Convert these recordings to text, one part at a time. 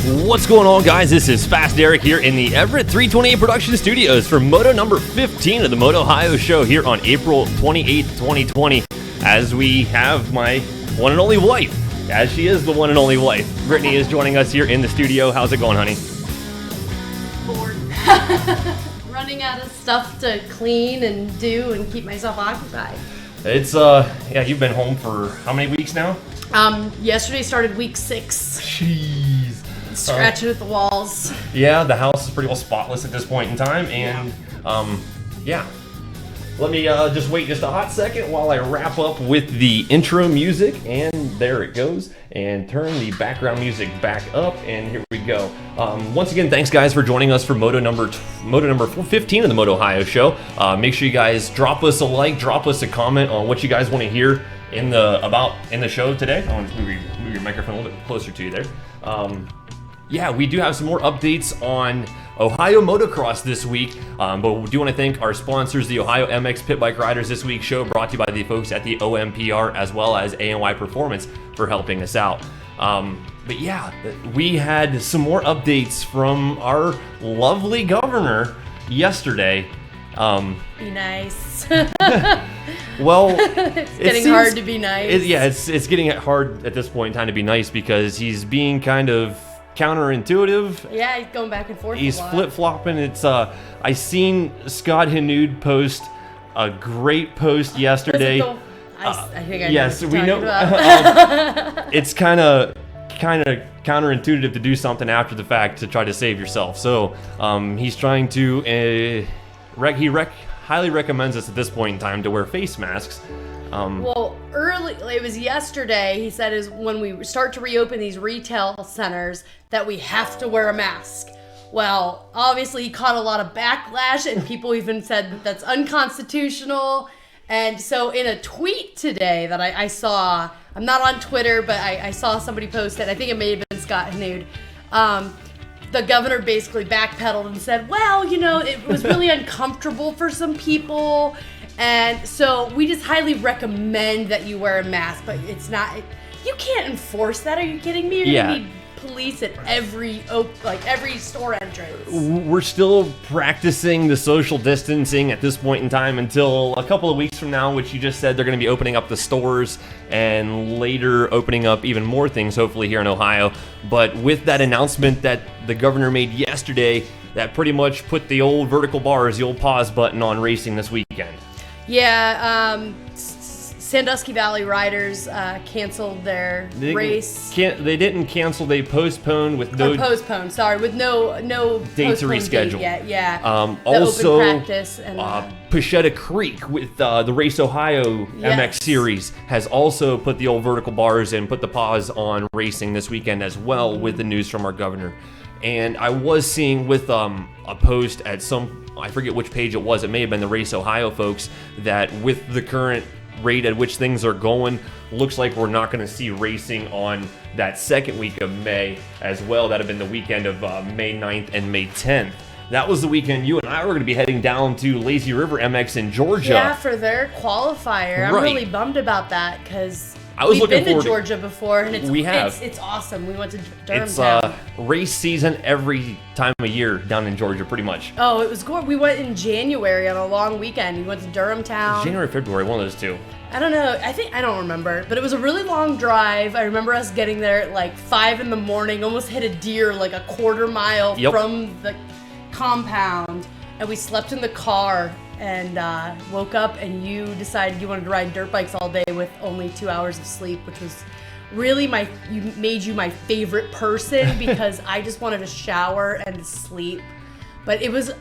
What's going on, guys? This is Fast Derek here in the Everett 328 Production Studios for Moto number 15 of the MotOHIO show here on April 28th, 2020, as we have my one and only wife, as she is the one and only wife. Brittany is joining us here in the studio. How's it going, honey? Bored. Running out of stuff to clean and do and keep myself occupied. It's, yeah, you've been home for how many weeks now? Yesterday started week 6. Jeez. Scratching at the walls. Yeah, the house is pretty well spotless at this point in time, and yeah. Let me just wait just a hot second while I wrap up with the intro music, and there it goes, and turn the background music back up, and here we go. Once again, thanks guys for joining us for Moto number 15 of the MotOHIO show. Make sure you guys drop us a like, drop us a comment on what you guys want to hear in the show today. I want to move your microphone a little bit closer to you there. Yeah, we do have some more updates on Ohio Motocross this week, but we do want to thank our sponsors, the Ohio MX PitBike Riders This Week show, brought to you by the folks at the OMPR as well as ANY Performance for helping us out. But yeah, we had some more updates from our lovely governor yesterday. Be nice. Well, it's getting hard to be nice. It's getting hard at this point in time to be nice because he's being kind of counterintuitive. Yeah, he's going back and forth. He's flip-flopping. It's I seen Scott Hanoud post a great post yesterday. I think I yes, know we know. It's kind of counterintuitive to do something after the fact to try to save yourself. So he's trying to. Highly recommends us at this point in time to wear face masks. Well, it was yesterday, he said, is when we start to reopen these retail centers that we have to wear a mask. Well, obviously he caught a lot of backlash, and people even said that that's unconstitutional. And so in a tweet today that I saw, I'm not on Twitter, but I saw somebody post it, I think it may have been Scott Hanoud, the governor basically backpedaled and said, well, it was really uncomfortable for some people. And so we just highly recommend that you wear a mask, but it's not, you can't enforce that. Are you kidding me? You're gonna need police at every store entrance. We're still practicing the social distancing at this point in time until a couple of weeks from now, which you just said they're going to be opening up the stores and later opening up even more things, hopefully here in Ohio. But with that announcement that the governor made yesterday, that pretty much put the old vertical bars, the old pause button on racing this weekend. Yeah, Sandusky Valley Riders canceled their race. They didn't cancel. They postponed with no date to reschedule. Date yet. Yeah. Also, open practice and Pashetta Creek with the Race Ohio MX series has also put the old vertical bars and put the pause on racing this weekend as well, with the news from our governor. And I was seeing with a post at I forget which page it was. It may have been the Race Ohio folks, that with the current rate at which things are going, looks like we're not going to see racing on that second week of May as well. That had been the weekend of May 9th and May 10th. That was the weekend you and I were going to be heading down to Lazy River MX in Georgia. Yeah, for their qualifier. I'm really bummed about that because we've been to Georgia before, and it's awesome. We went to Durham. It's race season every time of year down in Georgia, pretty much. Oh, it was good. We went in January on a long weekend. We went to Durham town. January, February, one of those two. I don't know. I don't remember, but it was a really long drive. I remember us getting there at like 5 in the morning, almost hit a deer like a quarter mile from the compound, and we slept in the car and woke up, and you decided you wanted to ride dirt bikes all day with only 2 hours of sleep, which was really made you my favorite person because I just wanted to shower and sleep. But it was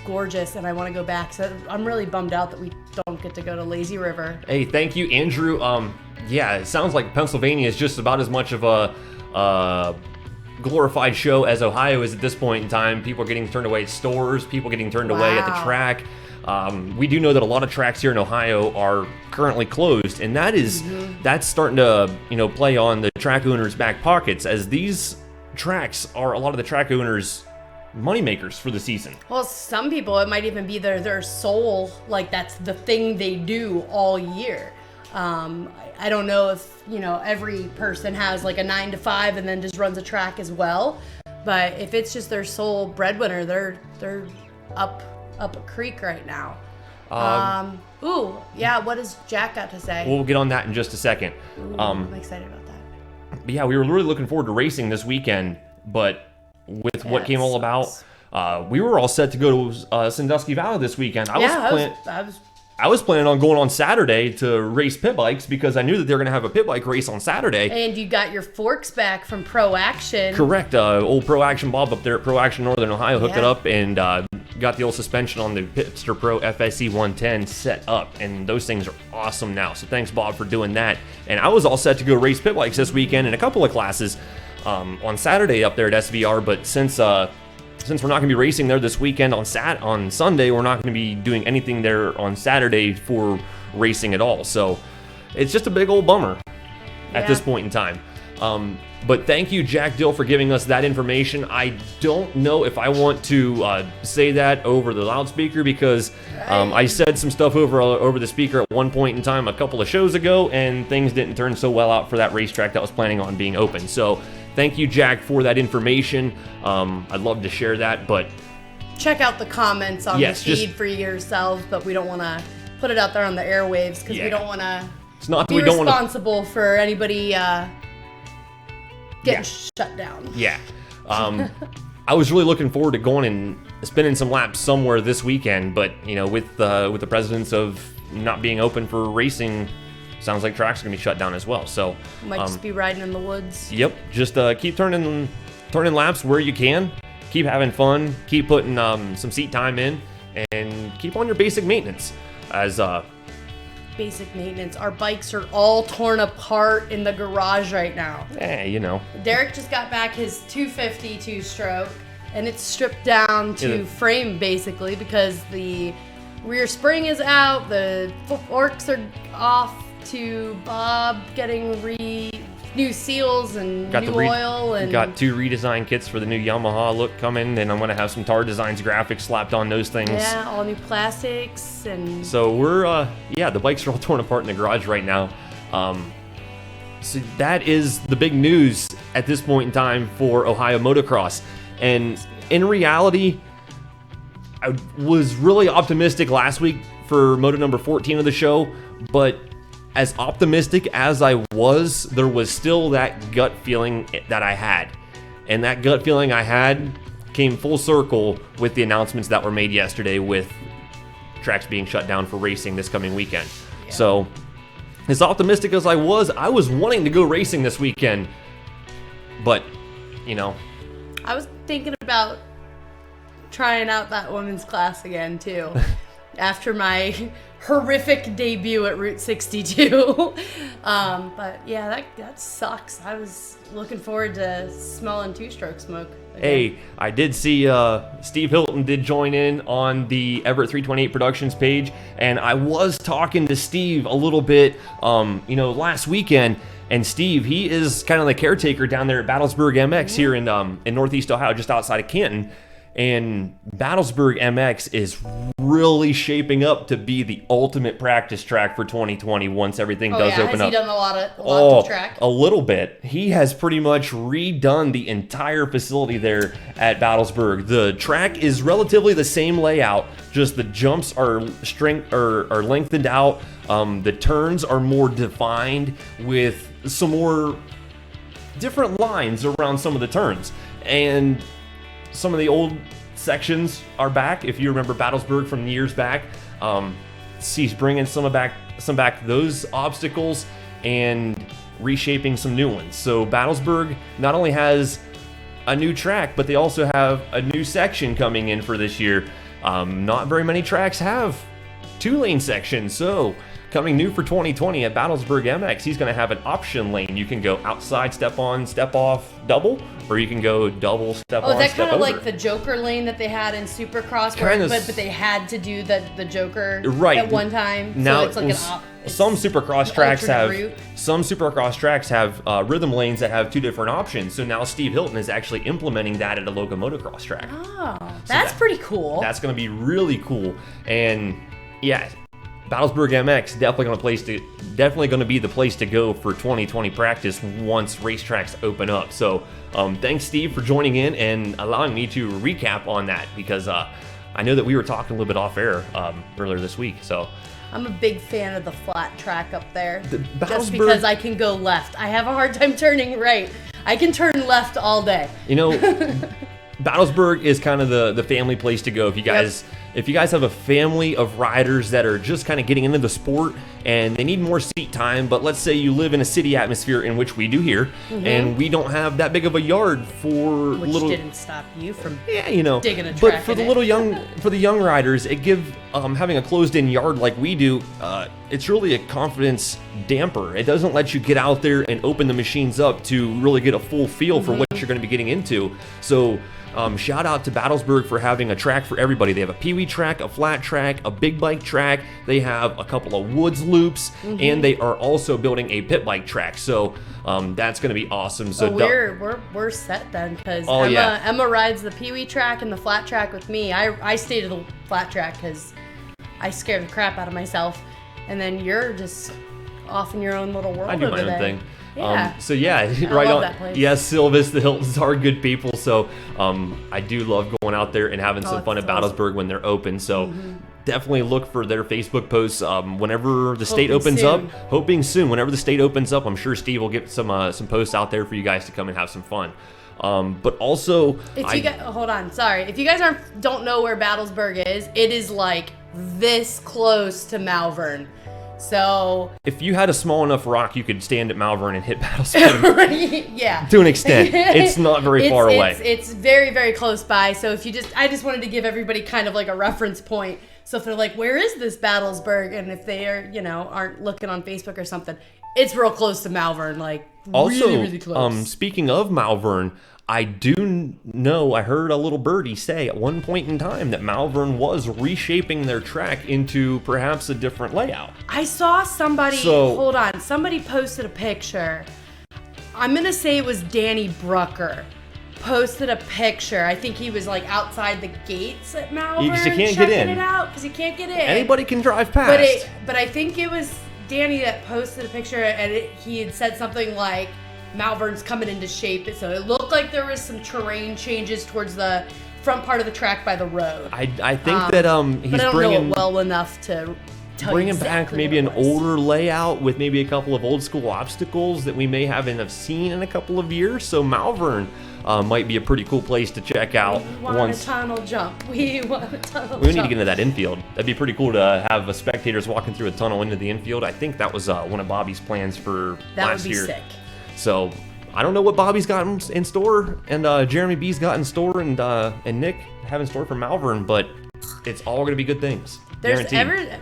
gorgeous, and I want to go back. So I'm really bummed out that we don't get to go to Lazy River. Hey, thank you, Andrew. Yeah, it sounds like Pennsylvania is just about as much of a glorified show as Ohio is at this point in time. People are getting turned away at stores. People getting turned away at the track. We do know that a lot of tracks here in Ohio are currently closed, and that's starting to play on the track owners' back pockets, as these tracks are a lot of the track owners' moneymakers for the season. Well, some people, it might even be their sole, like that's the thing they do all year. I don't know if every person has like a 9 to 5 and then just runs a track as well, But if it's just their sole breadwinner, they're up a creek right now. What does Jack got to say? We'll get on that in just a second. I'm excited about that. But yeah, we were really looking forward to racing this weekend, but with what came all about, we were all set to go to Sandusky Valley this weekend. I was planning on going on Saturday to race pit bikes because I knew that they were going to have a pit bike race on Saturday. And you got your forks back from Pro Action. Correct. Old Pro Action Bob up there at Pro Action Northern Ohio hooked it up and got the old suspension on the Pitster Pro FSE 110 set up. And those things are awesome now. So thanks, Bob, for doing that. And I was all set to go race pit bikes this weekend in a couple of classes on Saturday up there at SVR. But since we're not going to be racing there this weekend on Sunday, we're not going to be doing anything there on Saturday for racing at all. So it's just a big old bummer at this point in time. But thank you, Jack Dill, for giving us that information. I don't know if I want to say that over the loudspeaker because I said some stuff over the speaker at one point in time a couple of shows ago, and things didn't turn so well out for that racetrack that was planning on being open. So thank you, Jack, for that information. I'd love to share that, but check out the comments on the feed for yourselves, but we don't want to put it out there on the airwaves because we don't want to be responsible for anybody getting shut down. Yeah. I was really looking forward to going and spinning some laps somewhere this weekend, but with the precedence of not being open for racing, sounds like tracks are gonna be shut down as well. So might just be riding in the woods. Yep. Just keep turning laps where you can. Keep having fun. Keep putting some seat time in, and keep on your basic maintenance. Basic maintenance. Our bikes are all torn apart in the garage right now. Derek just got back his 250 two-stroke, and it's stripped down to frame basically because the rear spring is out, the forks are off to Bob getting new seals and new oil, and got 2 redesign kits for the new Yamaha look coming, and I'm gonna have some Tardesign graphics slapped on those things. Yeah, all new plastics, and so we're the bikes are all torn apart in the garage right now. So that is the big news at this point in time for Ohio Motocross, and in reality, I was really optimistic last week for Moto number 14 of the show, but as optimistic as I was, there was still that gut feeling that I had. And that gut feeling I had came full circle with the announcements that were made yesterday with tracks being shut down for racing this coming weekend. Yeah. So, as optimistic as I was wanting to go racing this weekend. But, I was thinking about trying out that women's class again, too. After my horrific debut at Route 62. But yeah, that sucks. I was looking forward to smelling two-stroke smoke again. Hey, I did see Steve Hilton did join in on the Everett 328 Productions page, and I was talking to Steve a little bit, last weekend. And Steve, he is kind of the caretaker down there at Battlesburg MX here in Northeast Ohio, just outside of Canton. And Battlesburg MX is really shaping up to be the ultimate practice track for 2020 once everything does open up. Has he done a lot of track? A little bit. He has pretty much redone the entire facility there at Battlesburg. The track is relatively the same layout, just the jumps are lengthened out. The turns are more defined with some more different lines around some of the turns. And some of the old sections are back. If you remember Battlesburg from years back, he's bringing some back those obstacles and reshaping some new ones. So Battlesburg not only has a new track, but they also have a new section coming in for this year. Not very many tracks have 2-lane sections, so coming new for 2020 at Battlesburg MX, he's going to have an option lane. You can go outside, step on, step off, double, or you can go double, step on, step over. Oh, is that kind of like the Joker lane that they had in Supercross, but they had to do the Joker at one time? Now, so it's like some Supercross tracks have rhythm lanes that have 2 different options. So now Steve Hilton is actually implementing that at a local motocross track. Oh, that's pretty cool. That's going to be really cool. And yeah, Battlesburg MX definitely going to be the place to go for 2020 practice once racetracks open up. So thanks, Steve, for joining in and allowing me to recap on that, because I know that we were talking a little bit off air earlier this week. So I'm a big fan of the flat track up there, just Battlesburg, because I can go left. I have a hard time turning right. I can turn left all day. You know, Battlesburg is kind of the family place to go if you guys. Yep. If you guys have a family of riders that are just kind of getting into the sport and they need more seat time, but let's say you live in a city atmosphere, in which we do here, and we don't have that big of a yard for which didn't stop you from digging a track. But for the young riders, it having a closed-in yard like we do, it's really a confidence damper. It doesn't let you get out there and open the machines up to really get a full feel for what you're going to be getting into. So shout out to Battlesburg for having a track for everybody. They have a peewee track, a flat track, a big bike track. They have a couple of woods loops, and they are also building a pit bike track. So that's going to be awesome. So we're set then, because Emma rides the peewee track and the flat track with me. I stay to the flat track because I scare the crap out of myself, and then you're just off in your own little world. I do my own thing. Yeah. So yeah, right on. That place. Yes, Silvis, the Hiltons are good people. So I do love going out there and having some fun at Battlesburg when they're open. So definitely look for their Facebook posts whenever the state opens up. Hoping soon, whenever the state opens up, I'm sure Steve will get some posts out there for you guys to come and have some fun. But also, hold on, sorry. If you guys don't know where Battlesburg is, it is like this close to Malvern. So if you had a small enough rock, you could stand at Malvern and hit Battlesburg. Yeah. To an extent. It's not very far away. It's very, very close by. So if I just wanted to give everybody kind of like a reference point. So if they're like, where is this Battlesburg? And if they are, aren't looking on Facebook or something, it's real close to Malvern. Like also, really, really close. Speaking of Malvern, I do know, I heard a little birdie say at one point in time that Malvern was reshaping their track into perhaps a different layout. I saw somebody, somebody posted a picture. I'm going to say it was Danny Brucker. Posted a picture. I think he was like outside the gates at Malvern. Because you can't get in. It out because you can't get in. Anybody can drive past. But I think it was Danny that posted a picture, and he had said something like, Malvern's coming into shape, so it looked like there was some terrain changes towards the front part of the track by the road. I think that he's but I don't bringing know it well enough to tell bringing exactly back maybe an older layout with maybe a couple of old school obstacles that we may haven't have seen in a couple of years. So Malvern might be a pretty cool place to check out. We want a tunnel jump. We want a tunnel jump. We need to get into that infield. That'd be pretty cool to have spectators walking through a tunnel into the infield. I think that was one of Bobby's plans for last year. That would be sick. So I don't know what Bobby's got in store, and Jeremy B's got in store, and Nick have in store for Malvern, but it's all going to be good things.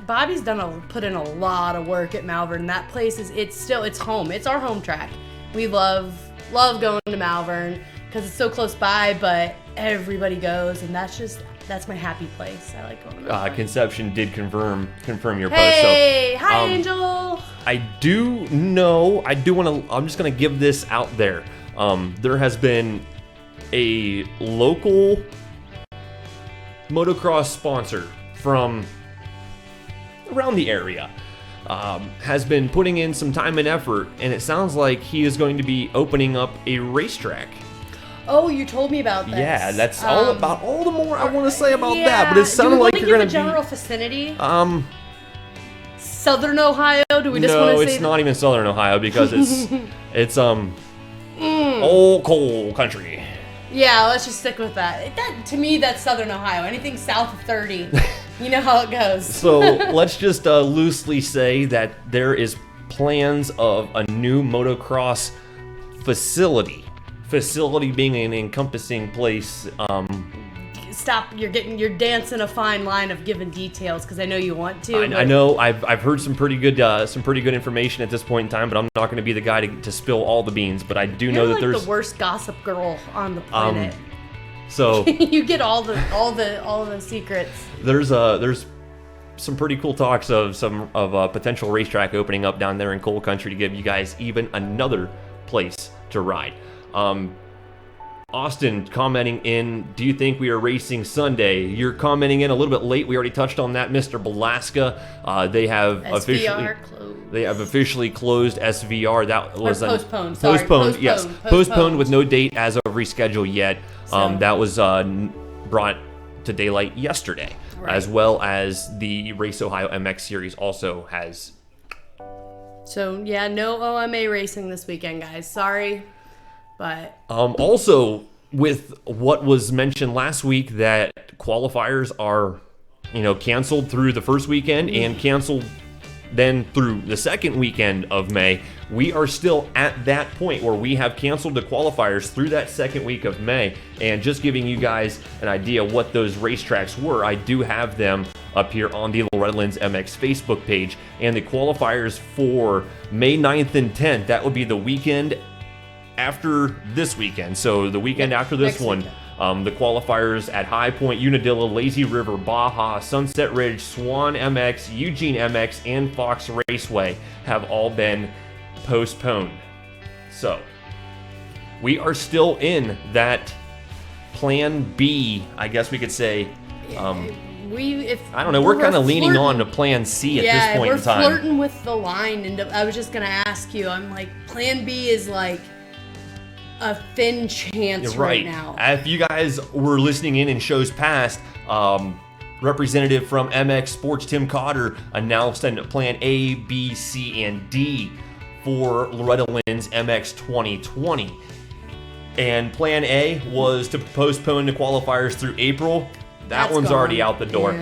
Bobby's put in a lot of work at Malvern. That place it's home. It's our home track. We love going to Malvern because it's so close by, but everybody goes, and that's my happy place. I like going to Malvern. Conception did confirm your post. Hey, so, hi Angel. I'm just going to give this out there. There has been a local motocross sponsor from around the area has been putting in some time and effort, and it sounds like he is going to be opening up a racetrack. Oh, you told me about this. Yeah, that's all the more I want to say about that, but it sounded like you're going to give a general vicinity? Southern Ohio? Do we just want to say? No, it's not even Southern Ohio because it's old coal country. Yeah, let's just stick with that. To me, that's Southern Ohio. Anything south of 30, you know how it goes. So let's just loosely say that there is plans of a new motocross facility. Facility being an encompassing place. Stop! You're dancing a fine line of giving details because I know you want to. I know. I've heard some pretty good information at this point in time, but I'm not going to be the guy to spill all the beans. But I do know that there's the worst gossip girl on the planet. So you get all the secrets. There's some pretty cool talks of a potential racetrack opening up down there in coal country to give you guys even another place to ride. Austin commenting in, do you think we are racing Sunday? You're commenting in a little bit late. We already touched on that, Mr. Belaska. They have officially closed SVR. That was postponed. Postponed with no date as of reschedule yet. That was brought to daylight yesterday, as well as the Race Ohio MX Series also has. So yeah, no OMA racing this weekend, guys. Sorry. But also, with what was mentioned last week, that qualifiers are, canceled through the first weekend and canceled then through the second weekend of May, we are still at that point where we have canceled the qualifiers through that second week of May. And just giving you guys an idea what those racetracks were, I do have them up here on the Loretta Lynn's MX Facebook page. And the qualifiers for May 9th and 10th, that would be the weekend after this weekend. So the weekend after this one, the qualifiers at High Point, Unadilla, Lazy River, Baja, Sunset Ridge, Swan MX, Eugene MX, and Fox Raceway have all been postponed. So we are still in that Plan B, I guess we could say. I don't know. We're kind of leaning on to Plan C at this point in time. Yeah, we're flirting with the line, and I was just gonna ask you. I'm like, Plan B is like a thin chance right now. If you guys were listening in shows past, representative from MX Sports Tim Cotter announced that Plan A, B, C, and D for Loretta Lynn's MX 2020. And Plan A was to postpone the qualifiers through April. That one's gone. Already out the door.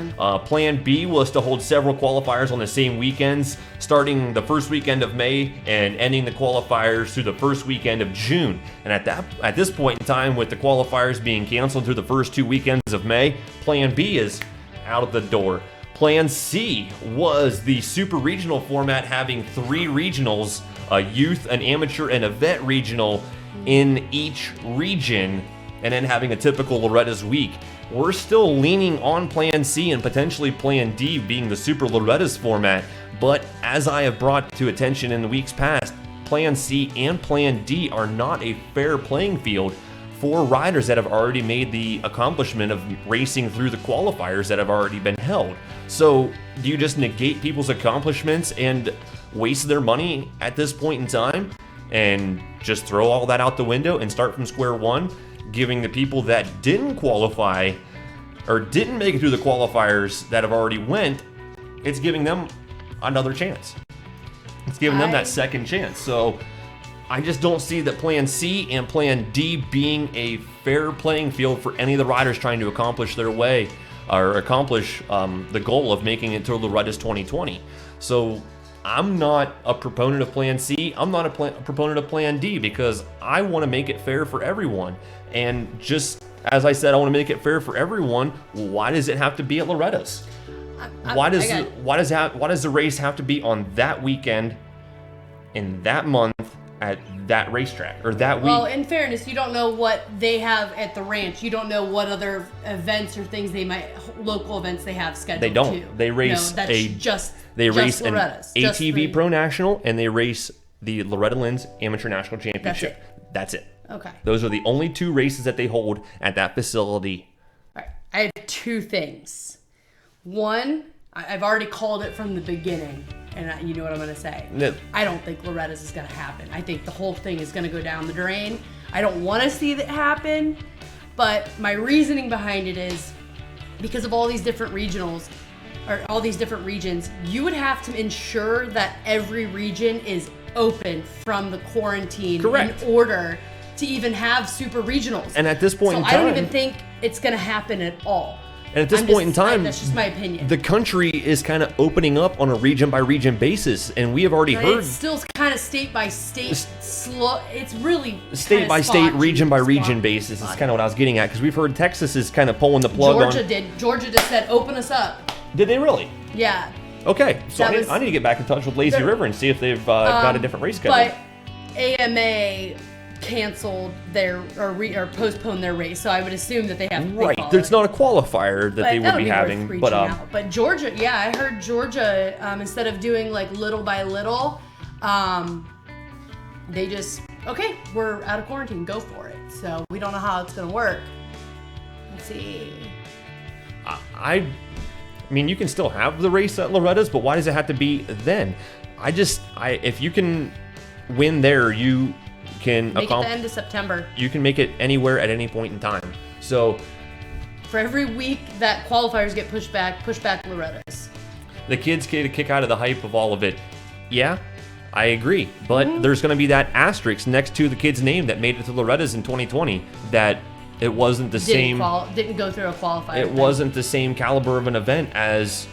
Plan B was to hold several qualifiers on the same weekends, starting the first weekend of May and ending the qualifiers through the first weekend of June. And at this point in time, with the qualifiers being canceled through the first 2 weekends of May, Plan B is out of the door. Plan C was the super regional format, having 3 regionals, a youth, an amateur, and a vet regional in each region, and then having a typical Loretta's week. We're still leaning on Plan C and potentially Plan D being the Super Loretta's format, but as I have brought to attention in the weeks past, Plan C and Plan D are not a fair playing field for riders that have already made the accomplishment of racing through the qualifiers that have already been held. So do you just negate people's accomplishments and waste their money at this point in time and just throw all that out the window and start from square one? Giving the people that didn't qualify or didn't make it through the qualifiers that have already went, it's giving them another chance. It's giving them that second chance. So I just don't see that Plan C and Plan D being a fair playing field for any of the riders trying to accomplish their way or accomplish the goal of making it to Loretta's 2020. So I'm not a proponent of Plan C. I'm not a proponent of Plan D because I want to make it fair for everyone. And just as I said, I want to make it fair for everyone. Why does it have to be at Loretta's? Why does the race have to be on that weekend in that month at that racetrack or that week? Well, in fairness, you don't know what they have at the ranch. You don't know what other events or things local events they have scheduled. They don't. Too. They race They race an ATV Pro National, and they race the Loretta Lynn's Amateur National Championship. That's it. Okay. Those are the only 2 races that they hold at that facility. All right. I have 2 things. One, I've already called it from the beginning, and you know what I'm going to say. No. I don't think Loretta's is going to happen. I think the whole thing is going to go down the drain. I don't want to see that happen, but my reasoning behind it is because of all these different regionals, or all these different regions, you would have to ensure that every region is open from the quarantine Correct. in order to even have super regionals. And at this point in time, I don't even think it's going to happen at all. And at this point in time, that's just my opinion. The country is kind of opening up on a region by region basis, and we have already heard. It's still kind of state by state. It's really state by state, region by region basis. Is kind of what I was getting at, because we've heard Texas is kind of pulling the plug on. Georgia just said, "Open us up." Did they really? Yeah. Okay, so I need to get back in touch with Lazy River and see if they've got a different race schedule. But AMA canceled their or postponed their race, so I would assume that they have to There's not a qualifier that they would be having, but Georgia, I heard Georgia instead of doing like little by little, they just we're out of quarantine, go for it. So we don't know how it's going to work. Let's see. I mean, you can still have the race at Loretta's, but why does it have to be then? If you can win there, you can make it the end of September. You can make it anywhere at any point in time. So for every week that qualifiers get pushed back Loretta's. The kids get a kick out of the hype of all of it. Yeah, I agree. But there's going to be that asterisk next to the kid's name that made it to Loretta's in 2020 that it wasn't the same. Didn't go through a qualifier. It wasn't the same caliber of an event as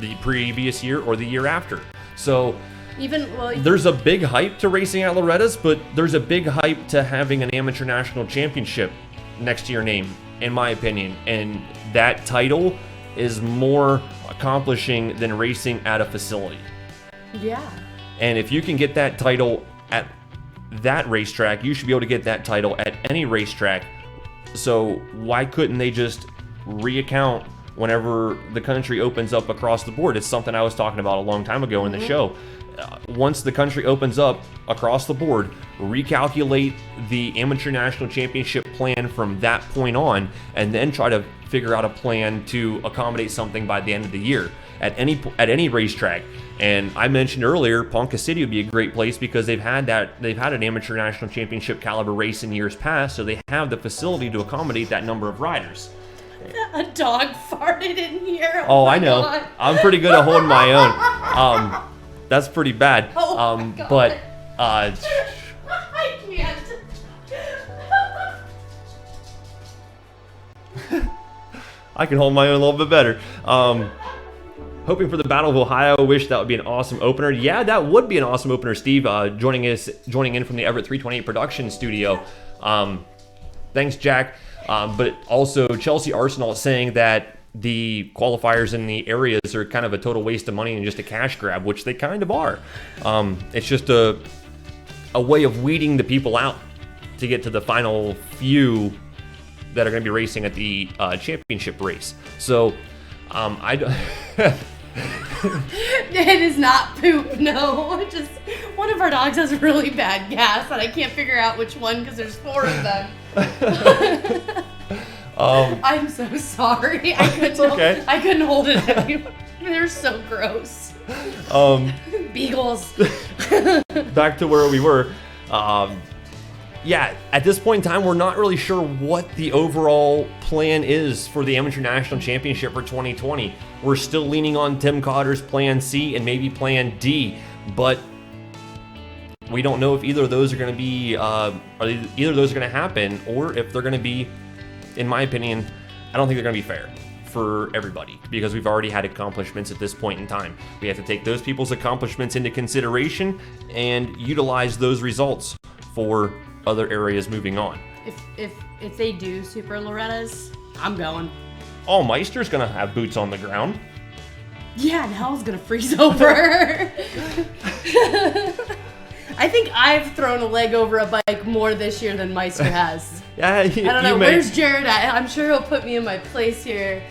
the previous year or the year after. So there's a big hype to racing at Loretta's, but there's a big hype to having an amateur national championship next to your name, in my opinion. And that title is more accomplishing than racing at a facility. Yeah. And if you can get that title at that racetrack, you should be able to get that title at any racetrack. So why couldn't they just reaccount whenever the country opens up across the board? It's something I was talking about a long time ago in the show. Once the country opens up across the board, recalculate the amateur national championship plan from that point on, and then try to figure out a plan to accommodate something by the end of the year at any racetrack. And I mentioned earlier, Ponca City would be a great place because they've had an amateur national championship caliber race in years past, so they have the facility to accommodate that number of riders. A dog farted in here. Oh, I know. God. I'm pretty good at holding my own. That's pretty bad. Oh my God. But I can't. I can hold my own a little bit better. Hoping for the Battle of Ohio. Wish that would be an awesome opener. Yeah, that would be an awesome opener, Steve. Joining in from the Everett 328 production studio. Thanks, Jack. But also Chelsea Arsenal is saying that the qualifiers in the areas are kind of a total waste of money and just a cash grab, which they kind of are. It's just a way of weeding the people out to get to the final few that are going to be racing at the championship race. So I don't. It is not poop, no. Just one of our dogs has really bad gas, and I can't figure out which one because there's 4 of them. I'm so sorry. I couldn't hold it anymore. They're so gross. Beagles. Back to where we were. Yeah, at this point in time, we're not really sure what the overall plan is for the Amateur National Championship for 2020. We're still leaning on Tim Cotter's Plan C and maybe Plan D, but we don't know if either of those are going to be, either of those are going to happen, or if they're going to be, in my opinion, I don't think they're going to be fair for everybody, because we've already had accomplishments at this point in time. We have to take those people's accomplishments into consideration and utilize those results for other areas moving on. If they do Super Loretta's, I'm going. Oh, Meister's gonna have boots on the ground. Yeah, and hell's gonna freeze over. I think I've thrown a leg over a bike more this year than Meister has. Yeah, I don't know. Where's Jared at? I'm sure he'll put me in my place here.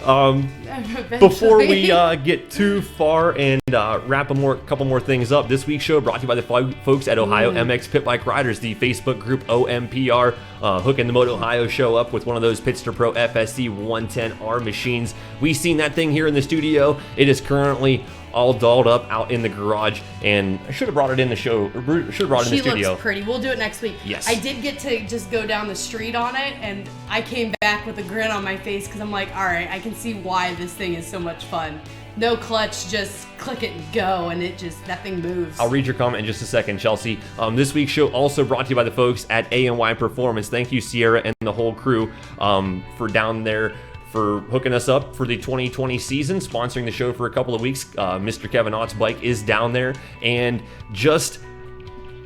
Before we get too far and wrap a couple more things up, this week's show brought to you by the folks at Ohio MX PitBike Riders, the Facebook group OMPR, hooking the MotOHIO show up with one of those Pitster Pro FSC 110R machines. We seen that thing here in the studio. It is currently all dolled up out in the garage, and I should have brought it in the show. Should have brought it in the studio. She looks pretty. We'll do it next week. Yes. I did get to just go down the street on it, and I came back with a grin on my face because I'm like, all right, I can see why this thing is so much fun. No clutch, just click it and go, and that thing moves. I'll read your comment in just a second, Chelsea. This week's show also brought to you by the folks at ANY Performance. Thank you, Sierra and the whole crew, for down there, for hooking us up for the 2020 season, sponsoring the show for a couple of weeks. Mr. Kevin Ott's bike is down there, and just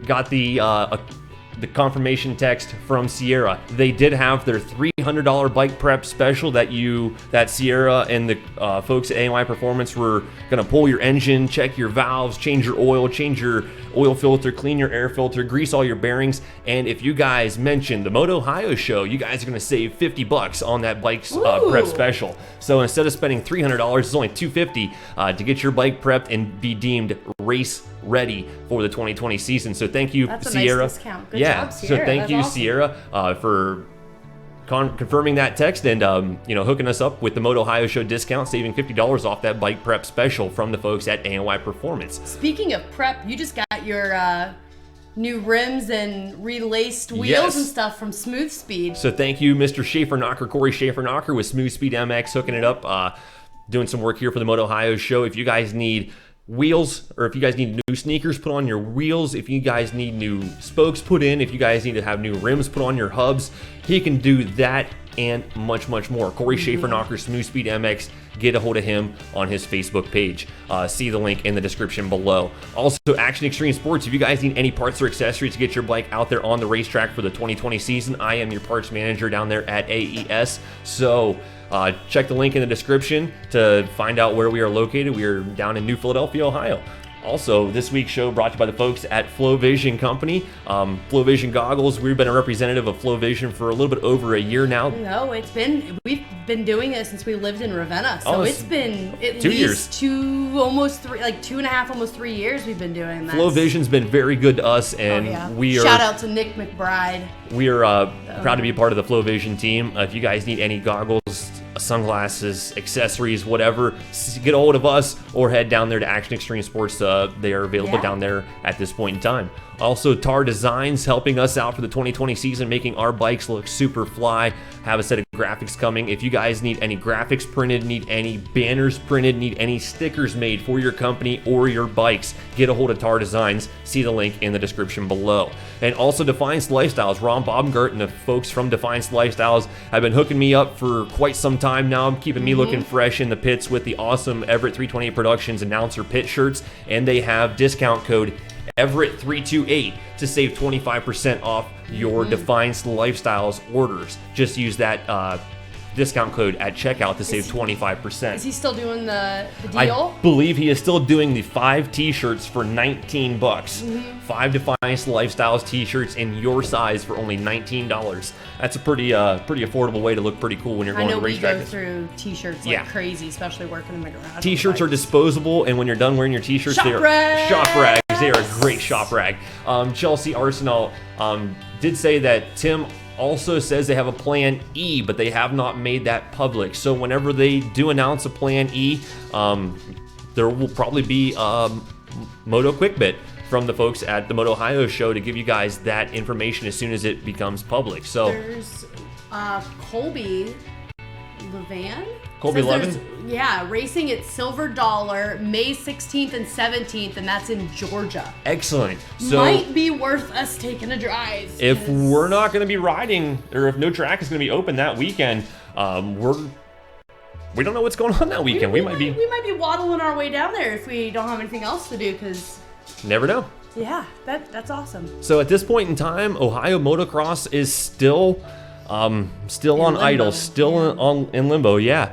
got the confirmation text from Sierra. They did have their $300 bike prep special that Sierra and the folks at ANY Performance were going to pull your engine, check your valves, change your oil filter, clean your air filter, grease all your bearings. And if you guys mention the MotOHIO show, you guys are going to save $50 on that bike's prep special. So instead of spending $300, it's only $250 to get your bike prepped and be deemed race ready for the 2020 season. So thank you, That's a Sierra. nice discount. Good job, Sierra. So thank That's you, awesome. Sierra, for confirming that text and hooking us up with the MotOHIO show discount, saving $50 off that bike prep special from the folks at ANY Performance. Speaking of prep, you just got your new rims and relaced wheels Yes. and stuff from Smooth Speed. So thank you, Mr. Schaefer-Knocker, Corey Schaefer-Knocker with Smooth Speed MX, hooking it up, doing some work here for the MotOHIO show. If you guys need wheels, or if you guys need new sneakers put on your wheels, if you guys need new spokes put in, if you guys need to have new rims put on your hubs, he can do that and much, much more. Corey Schaefer-Knocker, Smooth Speed MX. Get a hold of him on his Facebook page. See the link in the description below. Also, Action Extreme Sports. If you guys need any parts or accessories to get your bike out there on the racetrack for the 2020 season, I am your parts manager down there at AES. So check the link in the description to find out where we are located. We are down in New Philadelphia, Ohio. Also, this week's show brought to you by the folks at Flow Vision Company. Flow Vision goggles. We've been a representative of Flow Vision for a little bit over a year now. No, we've been doing it since we lived in Ravenna. So it's been at 2 least years. 2.5, almost 3 years we've been doing that. Flow Vision's been very good to us, and we are Shout out to Nick McBride. We are proud to be a part of the Flow Vision team. If you guys need any goggles, sunglasses, accessories, whatever, get a hold of us or head down there to Action Extreme Sports. They are available down there at this point in time. Also, Tardesign's helping us out for the 2020 season, making our bikes look super fly. Have a set of graphics coming. If you guys need any graphics printed, need any banners printed, need any stickers made for your company or your bikes, get a hold of Tardesigns. See the link in the description below. And also Defiance Lifestyles. Ron Baumgart and the folks from Defiance Lifestyles have been hooking me up for quite some time now, keeping me looking fresh in the pits with the awesome Everett 328 Productions announcer pit shirts. And they have discount code Everett328 to save 25% off your Defiance Lifestyles orders. Just use that discount code at checkout to save 25%. Is he still doing the deal? I believe he is still doing the 5 t-shirts for $19. 5 Defiance Lifestyles t-shirts in your size for only $19. That's a pretty affordable way to look pretty cool when you're going to the racetrack. I know we go through t-shirts like crazy, especially working in the garage. T-shirts are disposable, and when you're done wearing your t-shirts, Shop rags! Shop rags. They are a great shop rag. Chelsea Arsenal did say that Tim also says they have a plan E, but they have not made that public. So whenever they do announce a plan E, there will probably be Moto Quickbit from the folks at the MotOHIO show to give you guys that information as soon as it becomes public. So there's Colby Levan. Colby Says Levin? there's- Yeah, racing at Silver Dollar May 16th and 17th, and that's in Georgia. Excellent. So Might be worth us taking a drive. if 'cause- we're not going to be riding, or if no track is going to be open that weekend, we don't know what's going on that weekend. We might be waddling our way down there if we don't have anything else to do, because never know. yeah, that's awesome. So at this point in time, Ohio Motocross is still on limbo. idle, still in limbo. Yeah.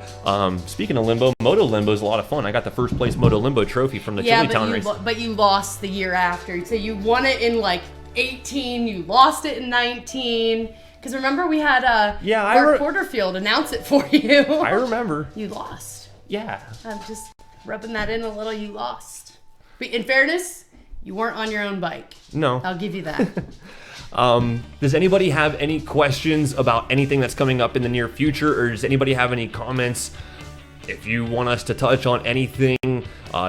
Speaking of limbo, Moto Limbo is a lot of fun. I got the first place Moto Limbo trophy from the Chilitown race. But you lost the year after. So you won it in like 18, you lost it in 19. Because remember we had Mark Porterfield announce it for you. I remember. You lost. Yeah. I'm just rubbing that in a little. You lost. But in fairness, you weren't on your own bike. No. I'll give you that. Does anybody have any questions about anything that's coming up in the near future, or does anybody have any comments? If you want us to touch on anything,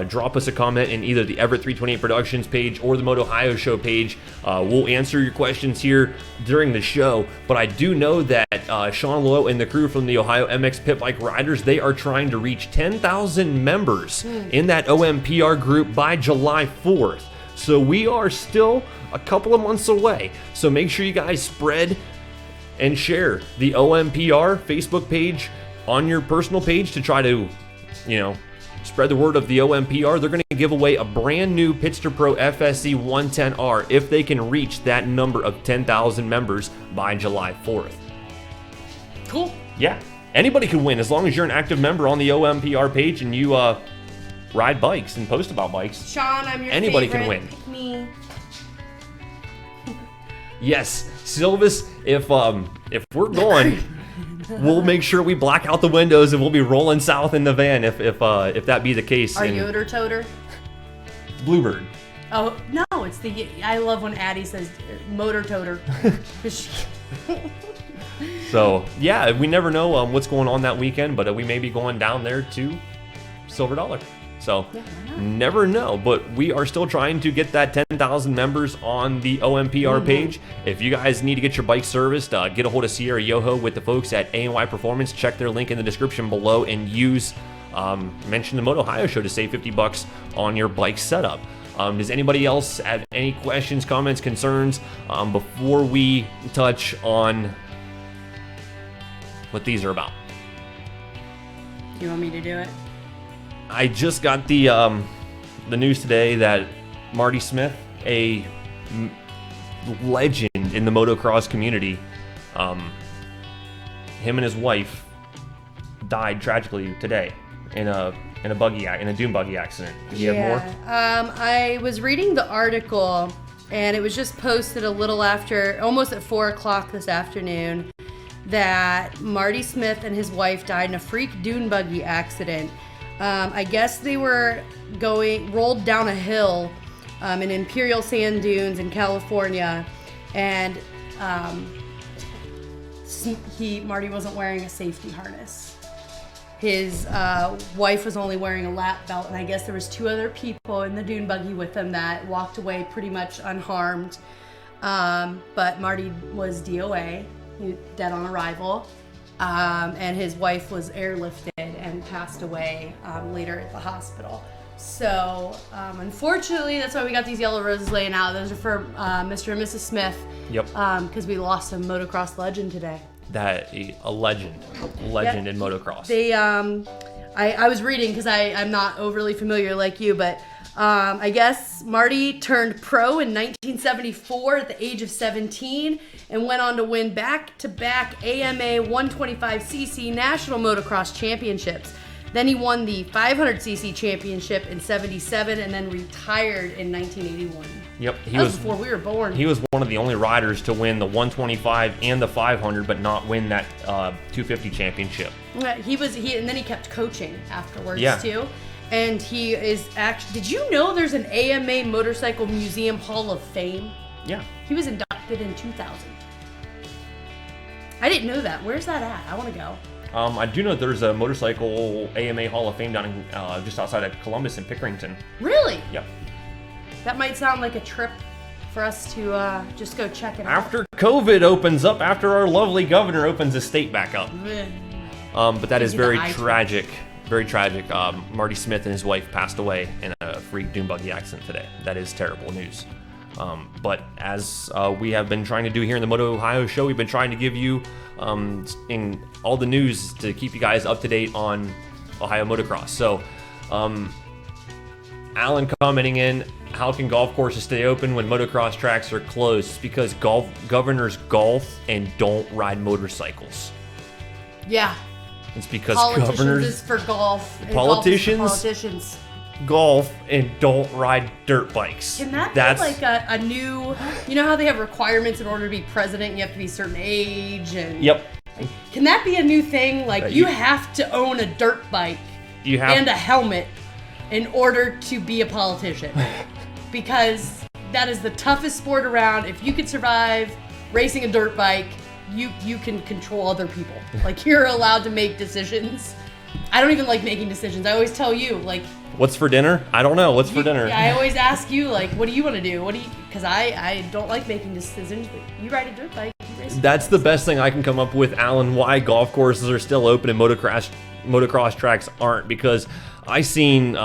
drop us a comment in either the Everett 328 Productions page or the MotOHIO show page. We'll answer your questions here during the show. But I do know that Sean Lowe and the crew from the Ohio MX PitBike Riders, they are trying to reach 10,000 members in that OMPR group by July 4th. So we are still a couple of months away. So make sure you guys spread and share the OMPR Facebook page on your personal page to try to, spread the word of the OMPR. They're going to give away a brand new Pitster Pro FSC 110R if they can reach that number of 10,000 members by July 4th. Cool. Yeah. Anybody can win as long as you're an active member on the OMPR page and you ride bikes and post about bikes. Sean, I'm your Anybody favorite. can win. Pick me. Yes, Silvis, if we're going, we'll make sure we black out the windows and we'll be rolling south in the van if that be the case. Are And Yoder Toter? Bluebird. Oh, no, it's I love when Addie says motor toter. So, yeah, we never know what's going on that weekend, but we may be going down there to Silver Dollar. So, never know. But we are still trying to get that 10,000 members on the OMPR page. If you guys need to get your bike serviced, get a hold of Sierra Yoho with the folks at A&Y Performance. Check their link in the description below and mention the MotOHIO show to save $50 on your bike setup. Does anybody else have any questions, comments, concerns before we touch on what these are about? Do you want me to do it? I just got the news today that Marty Smith, a legend in the motocross community, him and his wife died tragically today in a dune buggy accident. Do you have more? I was reading the article, and it was just posted a little after, almost at 4 o'clock this afternoon, that Marty Smith and his wife died in a freak dune buggy accident. I guess they were rolled down a hill in Imperial Sand Dunes in California, and Marty wasn't wearing a safety harness. His wife was only wearing a lap belt, and I guess there was 2 other people in the dune buggy with them that walked away pretty much unharmed. But Marty was DOA, dead on arrival. And his wife was airlifted and passed away later at the hospital. So, unfortunately, that's why we got these yellow roses laying out. Those are for Mr. and Mrs. Smith. Yep. Because we lost a motocross legend today. A legend in motocross. I was reading because I'm not overly familiar like you, but I guess Marty turned pro in 1974 at the age of 17 and went on to win back-to-back AMA 125cc National Motocross Championships. Then he won the 500cc championship in 77 and then retired in 1981. Yep, that was before we were born. He was one of the only riders to win the 125 and the 500, but not win that 250 championship. And then he kept coaching afterwards too. And he is actually, did you know there's an AMA Motorcycle Museum Hall of Fame? Yeah. He was inducted in 2000. I didn't know that. Where's that at? I want to go. I do know there's a motorcycle AMA Hall of Fame down in, just outside of Columbus in Pickerington. Really? Yep. That might sound like a trip for us to just go check it out. After COVID opens up, after our lovely governor opens his state back up. But that is very tragic. Very tragic. Marty Smith and his wife passed away in a freak dune buggy accident today. That is terrible news. But as we have been trying to do here in the MotOHIO show, we've been trying to give you in all the news to keep you guys up to date on Ohio Motocross. So, Alan commenting in, how can golf courses stay open when motocross tracks are closed? It's because governors golf and don't ride motorcycles. Yeah. It's because governors is for golf. Politicians golf and don't ride dirt bikes. Can that be like a new, you know how they have requirements in order to be president, you have to be a certain age and Yep. Can that be a new thing? Like you have to own a dirt bike and a helmet in order to be a politician. Because that is the toughest sport around. If you could survive racing a dirt bike, you can control other people. Like you're allowed to make decisions. I don't even like making decisions. I always tell you, like, what's for dinner? I don't know. What's for dinner? I always ask you, like, what do you want to do? Because I don't like making decisions, but you ride a dirt bike. That's the best thing I can come up with, Alan, why golf courses are still open and motocross tracks aren't. Because I seen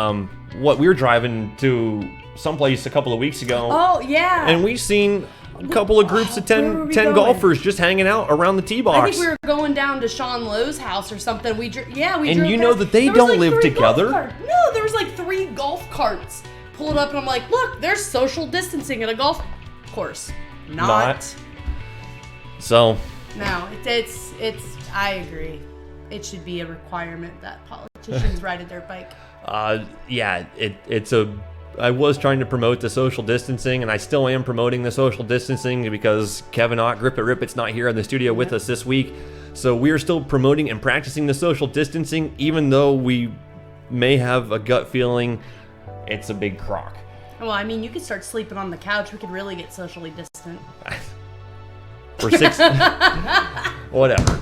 what we were driving to someplace a couple of weeks ago. Oh, yeah. And we seen a couple of groups of 10 golfers just hanging out around the tee box. I think we were going down to Sean Lowe's house or something. We drove and you know that they don't live together? No, there was like 3 golf carts pulled up, and I'm like, look, there's social distancing at a golf course. Not. So. No, it's. I agree. It should be a requirement that politicians ride a dirt bike. Yeah, it's a. I was trying to promote the social distancing, and I still am promoting the social distancing because Kevin Ott, Grip It Rip It's not here in the studio with us this week. So we are still promoting and practicing the social distancing, even though we may have a gut feeling it's a big crock. Well, I mean, you could start sleeping on the couch. We could really get socially distant. For 6... Whatever.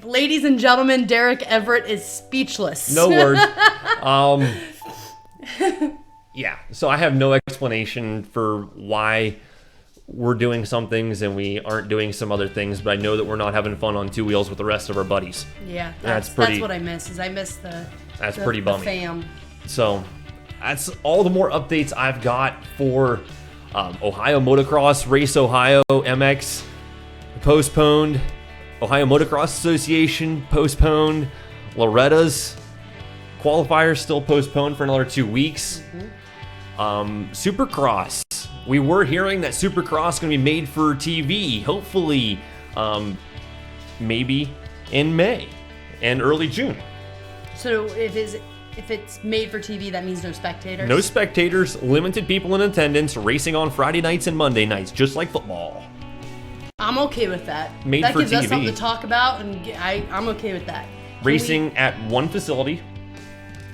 Ladies and gentlemen, Derek Everett is speechless. No words. Yeah, so I have no explanation for why we're doing some things and we aren't doing some other things, but I know that we're not having fun on two wheels with the rest of our buddies. Yeah, that's what I miss. Is I miss the pretty bummy. The fam. So that's all the more updates I've got for Ohio Motocross, Race Ohio, MX postponed, Ohio Motocross Association postponed, Loretta's qualifiers still postponed for another 2 weeks. Supercross. We were hearing that Supercross is going to be made for TV, hopefully, maybe in May and early June. So if it's made for TV, that means no spectators? No spectators, limited people in attendance, racing on Friday nights and Monday nights, just like football. I'm okay with that. Made that for gives TV. us something to talk about, and I'm okay with that. Racing at one facility,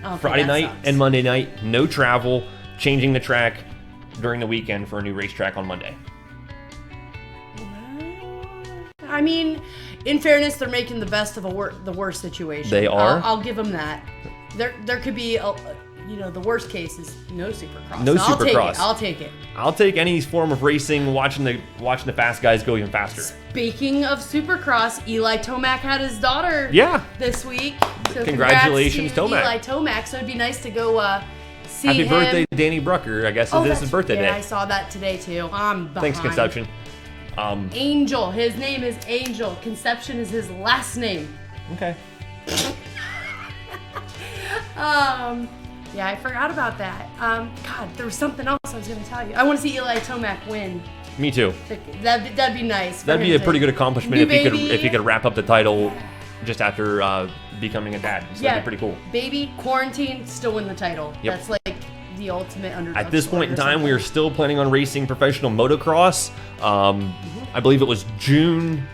Okay, Friday that night sucks. and Monday night, no travel, changing the track during the weekend for a new racetrack on Monday. I mean, in fairness, they're making the best of the worst situation. They are. I'll give them that. There could be, the worst case is no Supercross. No So Supercross. I'll take it. I'll take any form of racing, watching the fast guys go even faster. Speaking of Supercross, Eli Tomac had his daughter this week. So Congratulations, congrats to Tomac. Eli Tomac. So it'd be nice to go see Happy him. birthday to Danny Brucker. I guess it is his birthday yeah, day. I saw that today too. I'm behind. Thanks, Conception. Angel. His name is Angel. Conception is his last name. Okay. Yeah, I forgot about that. God, there was something else I was going to tell you. I want to see Eli Tomac win. Me too. That'd be nice. for That'd be him a pretty to- good accomplishment New if he baby. could wrap up the title just after becoming a dad. So that'd be pretty cool. Baby, quarantine, still win the title. Yep. That's like the ultimate underdog. At this point in sport or time, we are something. still planning on racing professional motocross. I believe it was June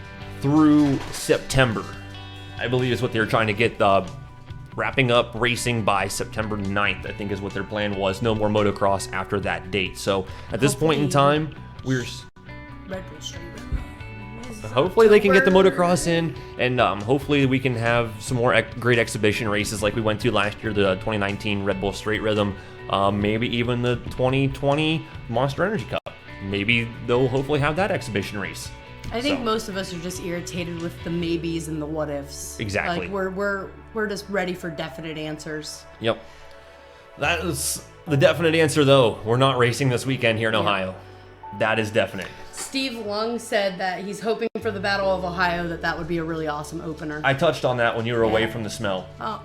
through September. I believe is what they're trying to get wrapping up racing by September 9th, I think is what their plan was. No more motocross after that date. So at this point in time, Red Bull Street. hopefully they can get the motocross in, and hopefully we can have some more great exhibition races like we went to last year, the 2019 Red Bull Straight Rhythm, maybe even the 2020 Monster Energy Cup. Maybe they'll hopefully have that exhibition race. I think So. most of us are just irritated with the maybes and the what ifs. Exactly. Like we're just ready for definite answers. Yep. That is the definite answer, though. We're not racing this weekend here in Ohio. That is definite. Steve Lung said that he's hoping for the Battle of Ohio, that would be a really awesome opener. I touched on that when you were away from the smell. Oh.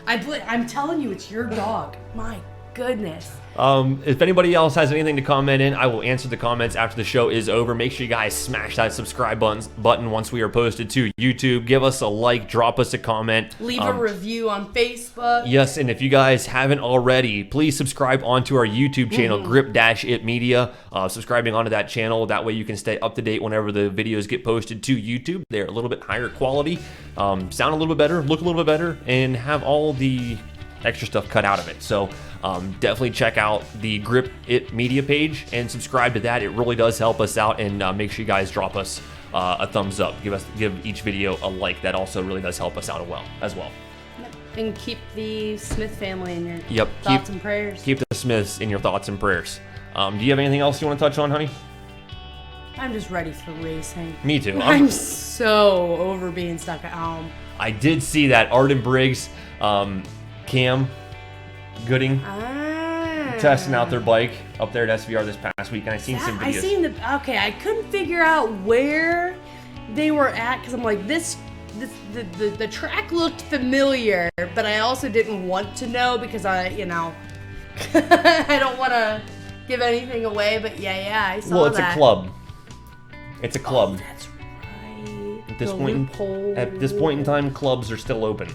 I'm telling you, it's your dog. My goodness. If anybody else has anything to comment in, I will answer the comments after the show is over. Make sure you guys smash that subscribe button once we are posted to YouTube. Give us a like, drop us a comment. Leave a review on Facebook. Yes, and if you guys haven't already, please subscribe onto our YouTube channel, Grip-It Media. Subscribing onto that channel, that way you can stay up to date whenever the videos get posted to YouTube. They're a little bit higher quality, sound a little bit better, look a little bit better, and have all the extra stuff cut out of it. So definitely check out the Grip It Media page and subscribe to that. It really does help us out, and make sure you guys drop us a thumbs up. Give each video a like. That also really does help us out as well. And keep the Smith family in your thoughts and prayers. Keep the Smiths in your thoughts and prayers. Do you have anything else you want to touch on, honey? I'm just ready for racing. Me too. I'm so over being stuck at home. I did see that Arden Briggs, Cam Gooding testing out their bike up there at SVR this past week, and I seen some videos. I couldn't figure out where they were at because I'm like, the track looked familiar, but I also didn't want to know because I don't want to give anything away. But yeah, I saw that. Well, it's a club. It's a club. Oh, that's right. At this point in time, clubs are still open.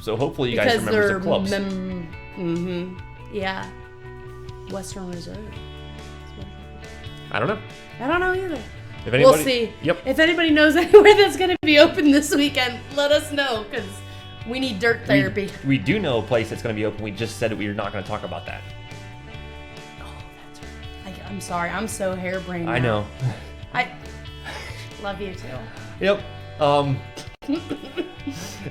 So hopefully you guys are members of clubs. Yeah. Western Reserve. I don't know. I don't know either. If anybody, We'll see. Yep. If anybody knows anywhere that's going to be open this weekend, let us know, because We need dirt therapy. We do know a place that's going to be open. We just said that we are not going to talk about that. Oh, that's right. I'm sorry. I'm so harebrained now. I know. I love you too. Yep.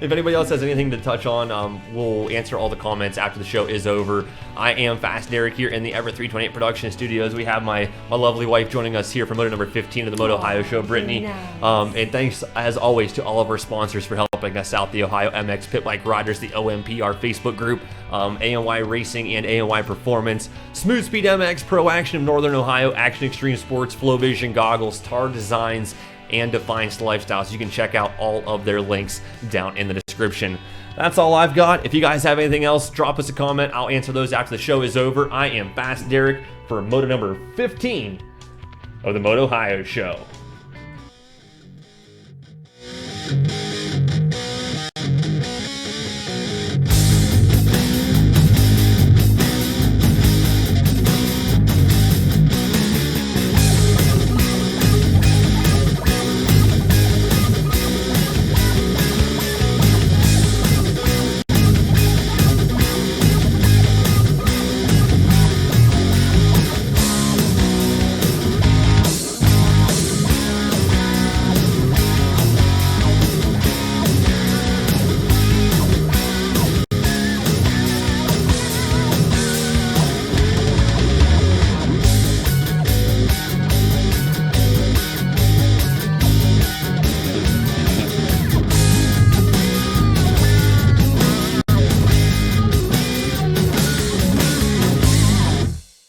If anybody else has anything to touch on, we'll answer all the comments after the show is over. I am Fast Derek here in the Everett 328 Production Studios. We have my lovely wife joining us here for Moto number 15 of the MotOHIO show, Brittany. Nice. And thanks, as always, to all of our sponsors for helping us out, the Ohio MX PitBike Riders, the OMPR Facebook group, ANY Racing and ANY Performance, Smooth Speed MX, Pro Action of Northern Ohio, Action Extreme Sports, Flow Vision Goggles, Tardesigns, and Defiance Lifestyles. You can check out all of their links down in the description. That's all I've got. If you guys have anything else, drop us a comment. I'll answer those after the show is over. I am Fast Derek for Moto number 15 of the MotOHIO show.